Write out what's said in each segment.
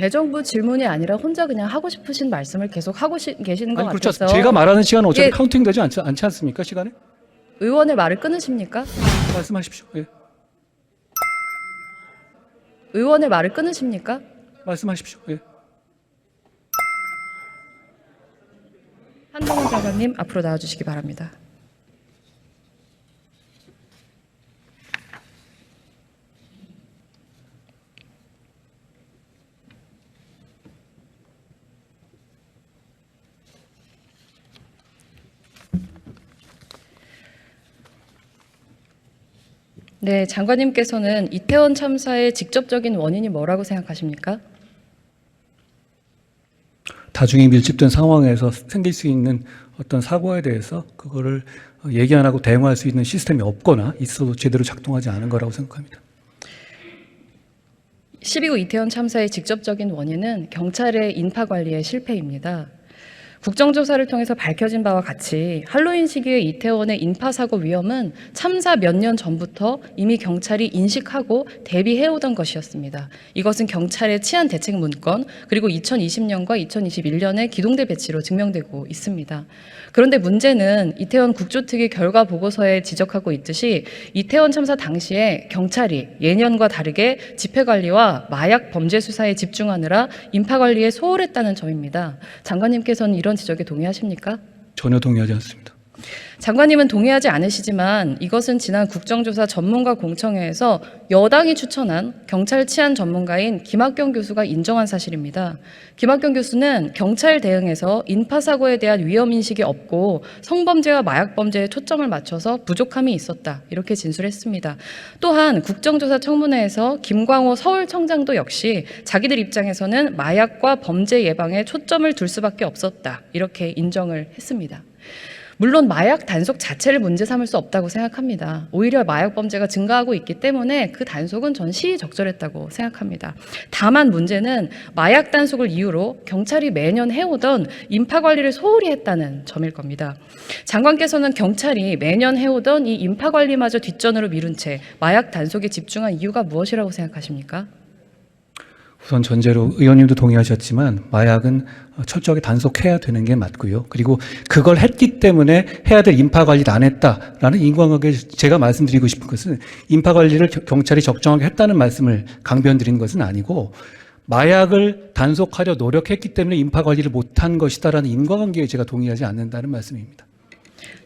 대정부 질문이 아니라 혼자 그냥 하고 싶으신 말씀을 계속 하고 계시는 것 아니 그렇죠. 같아서 제가 말하는 시간은 어차피 예. 카운팅 되지 않지 않습니까? 시간에? 의원의 말을 끊으십니까? 말씀하십시오. 예. 의원의 말을 끊으십니까? 말씀하십시오. 예. 한동훈 장관님 앞으로 나와주시기 바랍니다. 네, 장관님께서는 이태원 참사의 직접적인 원인이 뭐라고 생각하십니까? 다중이 밀집된 상황에서 생길 수 있는 어떤 사고에 대해서 그거를 얘기 안 하고 대응할 수 있는 시스템이 없거나 있어도 제대로 작동하지 않은 거라고 생각합니다. 12구 이태원 참사의 직접적인 원인은 경찰의 인파 관리의 실패입니다. 국정조사를 통해서 밝혀진 바와 같이 할로윈 시기의 이태원의 인파사고 위험은 참사 몇 년 전부터 이미 경찰이 인식하고 대비해오던 것이었습니다. 이것은 경찰의 치안 대책 문건 그리고 2020년과 2021년의 기동대 배치로 증명되고 있습니다. 그런데 문제는 이태원 국조특위 결과 보고서에 지적하고 있듯이 이태원 참사 당시에 경찰이 예년과 다르게 집회관리와 마약 범죄 수사에 집중하느라 인파관리에 소홀했다는 점입니다. 장관님께서는 이런 지적에 동의하십니까? 전혀 동의하지 않습니다. 장관님은 동의하지 않으시지만 이것은 지난 국정조사 전문가 공청회에서 여당이 추천한 경찰 치안 전문가인 김학경 교수가 인정한 사실입니다. 김학경 교수는 경찰 대응에서 인파사고에 대한 위험인식이 없고 성범죄와 마약범죄에 초점을 맞춰서 부족함이 있었다. 이렇게 진술했습니다. 또한 국정조사 청문회에서 김광호 서울청장도 역시 자기들 입장에서는 마약과 범죄 예방에 초점을 둘 수밖에 없었다. 이렇게 인정을 했습니다. 물론 마약 단속 자체를 문제 삼을 수 없다고 생각합니다. 오히려 마약 범죄가 증가하고 있기 때문에 그 단속은 전 시의적절했다고 생각합니다. 다만 문제는 마약 단속을 이유로 경찰이 매년 해오던 인파 관리를 소홀히 했다는 점일 겁니다. 장관께서는 경찰이 매년 해오던 이 인파 관리마저 뒷전으로 미룬 채 마약 단속에 집중한 이유가 무엇이라고 생각하십니까? 우선 전제로 의원님도 동의하셨지만 마약은 철저하게 단속해야 되는 게 맞고요. 그리고 그걸 했기 때문에 해야 될 인파 관리를 안 했다라는 인과관계 제가 말씀드리고 싶은 것은 인파 관리를 경찰이 적정하게 했다는 말씀을 강변드리는 것은 아니고 마약을 단속하려 노력했기 때문에 인파 관리를 못한 것이다라는 인과관계에 제가 동의하지 않는다는 말씀입니다.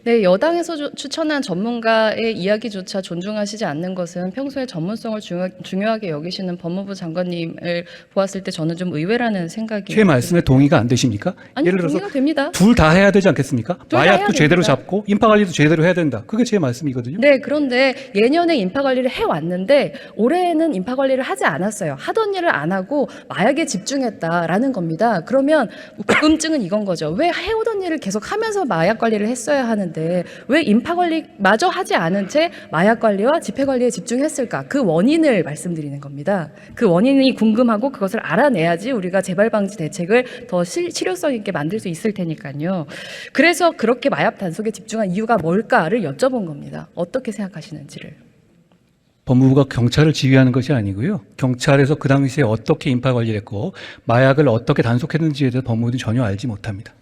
네, 여당에서 추천한 전문가의 이야기조차 존중하시지 않는 것은 평소에 전문성을 중요하게 여기시는 법무부 장관님을 보았을 때 저는 좀 의외라는 생각이 제 말씀에 동의가 안 되십니까? 아니, 예를 들어서 동의가 됩니다. 둘 다 해야 되지 않겠습니까? 둘다 해야 마약도 제대로 됩니다. 잡고 인파 관리도 제대로 해야 된다. 그게 제 말씀이거든요. 네, 그런데 예년에 인파 관리를 해왔는데 올해에는 인파 관리를 하지 않았어요. 하던 일을 안 하고 마약에 집중했다라는 겁니다. 그러면 궁금증은 이건 거죠. 왜 해오던 일을 계속 하면서 마약 관리를 했어야 하는데 왜 인파 관리마저 하지 않은 채 마약 관리와 집회 관리에 집중했을까? 그 원인을 말씀드리는 겁니다. 그 원인이 궁금하고 그것을 알아내야지 우리가 재발 방지 대책을 더 실효성 있게 만들 수 있을 테니까요. 그래서 그렇게 마약 단속에 집중한 이유가 뭘까를 여쭤본 겁니다. 어떻게 생각하시는지를. 법무부가 경찰을 지휘하는 것이 아니고요. 경찰에서 그 당시에 어떻게 인파 관리를 했고 마약을 어떻게 단속했는지에 대해서 법무부는 전혀 알지 못합니다.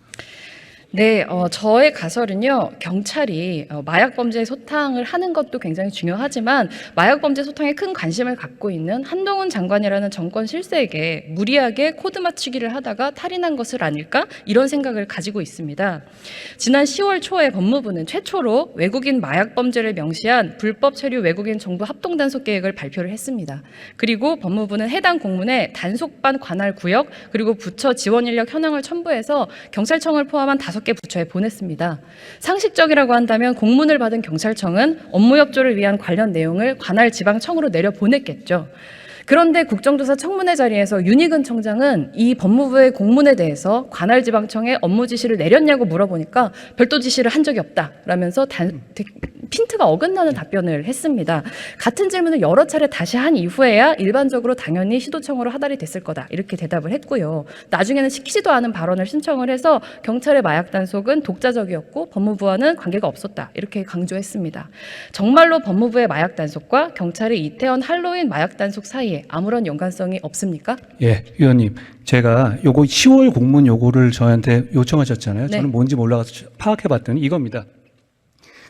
네, 저의 가설은요, 경찰이 마약범죄 소탕을 하는 것도 굉장히 중요하지만 마약범죄 소탕에 큰 관심을 갖고 있는 한동훈 장관이라는 정권 실세에게 무리하게 코드 맞추기를 하다가 탈인한 것을 아닐까? 이런 생각을 가지고 있습니다. 지난 10월 초에 법무부는 최초로 외국인 마약범죄를 명시한 불법 체류 외국인 정부 합동단속 계획을 발표를 했습니다. 그리고 법무부는 해당 공문에 단속반 관할 구역 그리고 부처 지원 인력 현황을 첨부해서 경찰청을 포함한 5개 부처에 보냈습니다. 상식적이라고 한다면 공문을 받은 경찰청은 업무 협조를 위한 관련 내용을 관할 지방청으로 내려 보냈겠죠. 그런데 국정조사 청문회 자리에서 윤희근 청장은 이 법무부의 공문에 대해서 관할 지방청에 업무 지시를 내렸냐고 물어보니까 별도 지시를 한 적이 없다라면서 핀트가 어긋나는 답변을 했습니다. 같은 질문을 여러 차례 다시 한 이후에야 일반적으로 당연히 시도청으로 하달이 됐을 거다 이렇게 대답을 했고요. 나중에는 시키지도 않은 발언을 신청을 해서 경찰의 마약 단속은 독자적이었고 법무부와는 관계가 없었다 이렇게 강조했습니다. 정말로 법무부의 마약 단속과 경찰의 이태원 할로윈 마약 단속 사이에 아무런 연관성이 없습니까? 예, 위원님. 제가 요거 10월 공문 요거를 저한테 요청하셨잖아요. 네. 저는 뭔지 몰라서 파악해 봤더니 이겁니다.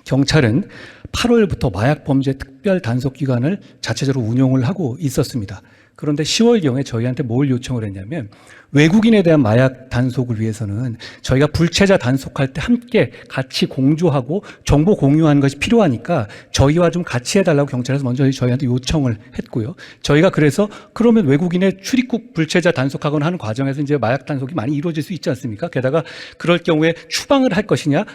경찰은 8월부터 마약 범죄 특별 단속 기관을 자체적으로 운용을 하고 있었습니다. 그런데 10월경에 저희한테 뭘 요청을 했냐면 외국인에 대한 마약 단속을 위해서는 저희가 불체자 단속할 때 함께 같이 공조하고 정보 공유하는 것이 필요하니까 저희와 좀 같이 해달라고 경찰에서 먼저 저희한테 요청을 했고요. 저희가 그래서 그러면 외국인의 출입국 불체자 단속하거나 하는 과정에서 이제 마약 단속이 많이 이루어질 수 있지 않습니까? 게다가 그럴 경우에 추방을 할 것이냐,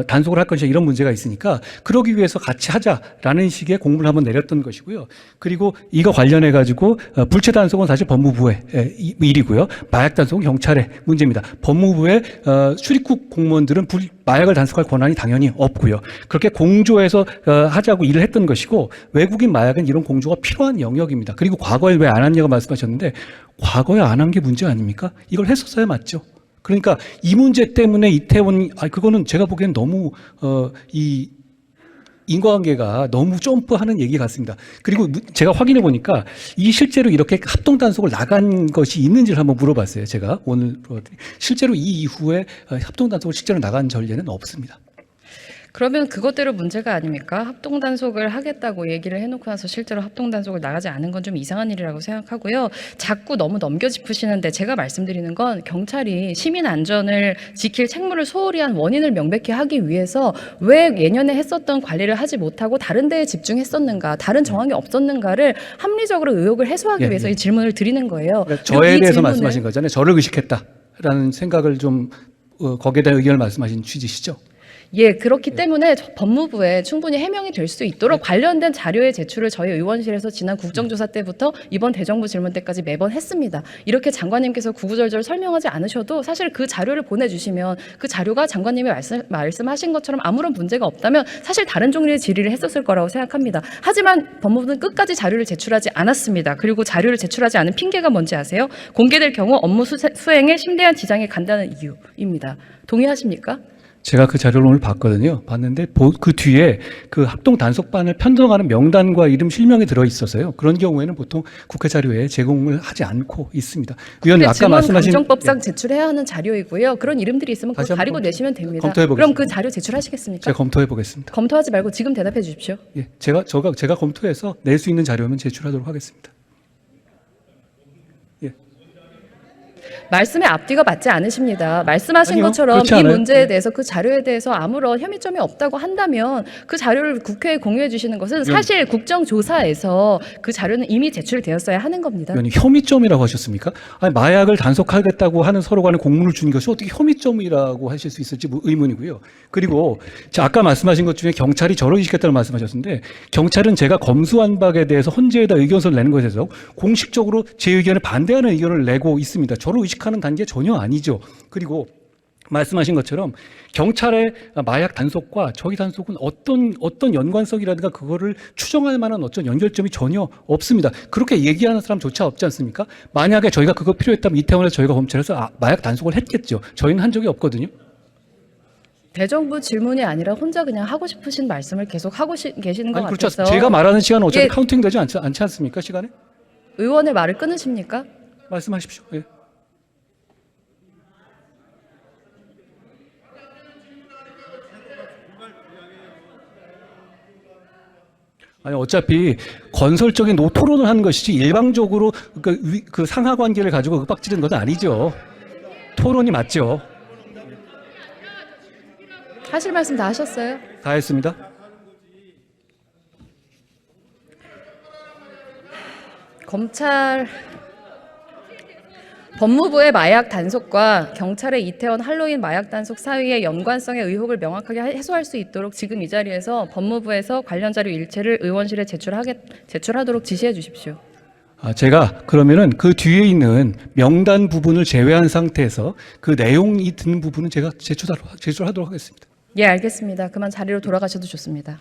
단속을 할 것이냐 이런 문제가 있으니까 그러기 위해서 같이 하자라는 식의 공문을 한번 내렸던 것이고요. 그리고 이거 관련해 가지고 불체 단속은 사실 법무부의 일이고요. 마약 단속은 경찰의 문제입니다. 법무부의 출입국 공무원들은 마약을 단속할 권한이 당연히 없고요. 그렇게 공조해서 하자고 일을 했던 것이고 외국인 마약은 이런 공조가 필요한 영역입니다. 그리고 과거에 왜 안 했냐고 말씀하셨는데 과거에 안 한 게 문제 아닙니까? 이걸 했었어야 맞죠. 그러니까 이 문제 때문에 이태원 그거는 제가 보기엔 너무 이 인과관계가 너무 점프하는 얘기 같습니다. 그리고 제가 확인해 보니까 이 실제로 이렇게 합동 단속을 나간 것이 있는지를 한번 물어봤어요. 제가 오늘 실제로 이 이후에 합동 단속을 실제로 나간 전례는 없습니다. 그러면 그것대로 문제가 아닙니까? 합동 단속을 하겠다고 얘기를 해놓고 나서 실제로 합동 단속을 나가지 않은 건 좀 이상한 일이라고 생각하고요. 자꾸 너무 넘겨짚으시는데 제가 말씀드리는 건 경찰이 시민 안전을 지킬 책무를 소홀히 한 원인을 명백히 하기 위해서 왜 예년에 했었던 관리를 하지 못하고 다른 데에 집중했었는가, 다른 정황이 없었는가를 합리적으로 의혹을 해소하기 위해서 이 질문을 드리는 거예요. 그러니까 저에 대해서 말씀하신 거잖아요. 저를 의식했다라는 생각을 좀 거기에 대한 의견을 말씀하신 취지시죠? 예, 그렇기 때문에 법무부에 충분히 해명이 될 수 있도록 관련된 자료의 제출을 저희 의원실에서 지난 국정조사 때부터 이번 대정부 질문 때까지 매번 했습니다. 이렇게 장관님께서 구구절절 설명하지 않으셔도 사실 그 자료를 보내주시면 그 자료가 장관님이 말씀하신 것처럼 아무런 문제가 없다면 사실 다른 종류의 질의를 했었을 거라고 생각합니다. 하지만 법무부는 끝까지 자료를 제출하지 않았습니다. 그리고 자료를 제출하지 않은 핑계가 뭔지 아세요? 공개될 경우 업무 수행에 심대한 지장이 간다는 이유입니다. 동의하십니까? 제가 그 자료를 오늘 봤거든요. 봤는데 그 뒤에 그 합동 단속반을 편성하는 명단과 이름 실명이 들어 있어서요. 그런 경우에는 보통 국회 자료에 제공을 하지 않고 있습니다. 의원님 아까 말씀하신 감정법상 제출해야 하는 자료이고요. 그런 이름들이 있으면 그거 가리고 내시면 됩니다. 그럼 그 자료 제출하시겠습니까? 제가 검토해 보겠습니다. 검토하지 말고 지금 대답해 주십시오. 예, 제가 검토해서 낼 수 있는 자료면 제출하도록 하겠습니다. 말씀의 앞뒤가 맞지 않으십니다. 말씀하신 아니요, 것처럼 이 않아요. 문제에 대해서 그 자료에 대해서 아무런 혐의점이 없다고 한다면 그 자료를 국회에 공유해 주시는 것은 사실 국정조사에서 그 자료는 이미 제출되었어야 하는 겁니다. 의원님 혐의점이라고 하셨습니까? 아니, 마약을 단속하겠다고 하는 서로 간에 공문을 주는 것이 어떻게 혐의점이라고 하실 수 있을지 의문이고요. 그리고 아까 말씀하신 것 중에 경찰이 저를 의식했다고 말씀하셨는데 경찰은 제가 검수완박에 대해서 헌재에다 의견서를 내는 것에 대해서 공식적으로 제 의견에 반대하는 의견을 내고 있습니다. 저를 의식하는 단계 전혀 아니죠. 그리고 말씀하신 것처럼 경찰의 마약 단속과 저희 단속은 어떤 연관성이라든가 그거를 추정할 만한 어떤 연결점이 전혀 없습니다. 그렇게 얘기하는 사람조차 없지 않습니까? 만약에 저희가 그거 필요했다면 이태원에서 저희가 검찰에서 마약 단속을 했겠죠. 저희는 한 적이 없거든요. 대정부 질문이 아니라 혼자 그냥 하고 싶으신 말씀을 계속 하고 계시는 것 아니, 그렇죠. 같아서 제가 말하는 시간은 어차피 예. 카운팅 되지 않지 않습니까? 시간에? 의원의 말을 끊으십니까? 말씀하십시오. 예. 아니 어차피 건설적인 토론을 하는 것이지 일방적으로 그 상하 관계를 가지고 윽박지르는 건 아니죠. 토론이 맞죠. 하실 말씀 다 하셨어요? 다 했습니다. 검찰 법무부의 마약 단속과 경찰의 이태원 할로윈 마약 단속 사이의 연관성의 의혹을 명확하게 해소할 수 있도록 지금 이 자리에서 법무부에서 관련 자료 일체를 의원실에 제출하도록 지시해 주십시오. 제가 그러면은 그 뒤에 있는 명단 부분을 제외한 상태에서 그 내용이 드는 부분은 제가 제출하도록 하겠습니다. 예, 알겠습니다. 그만 자리로 돌아가셔도 좋습니다.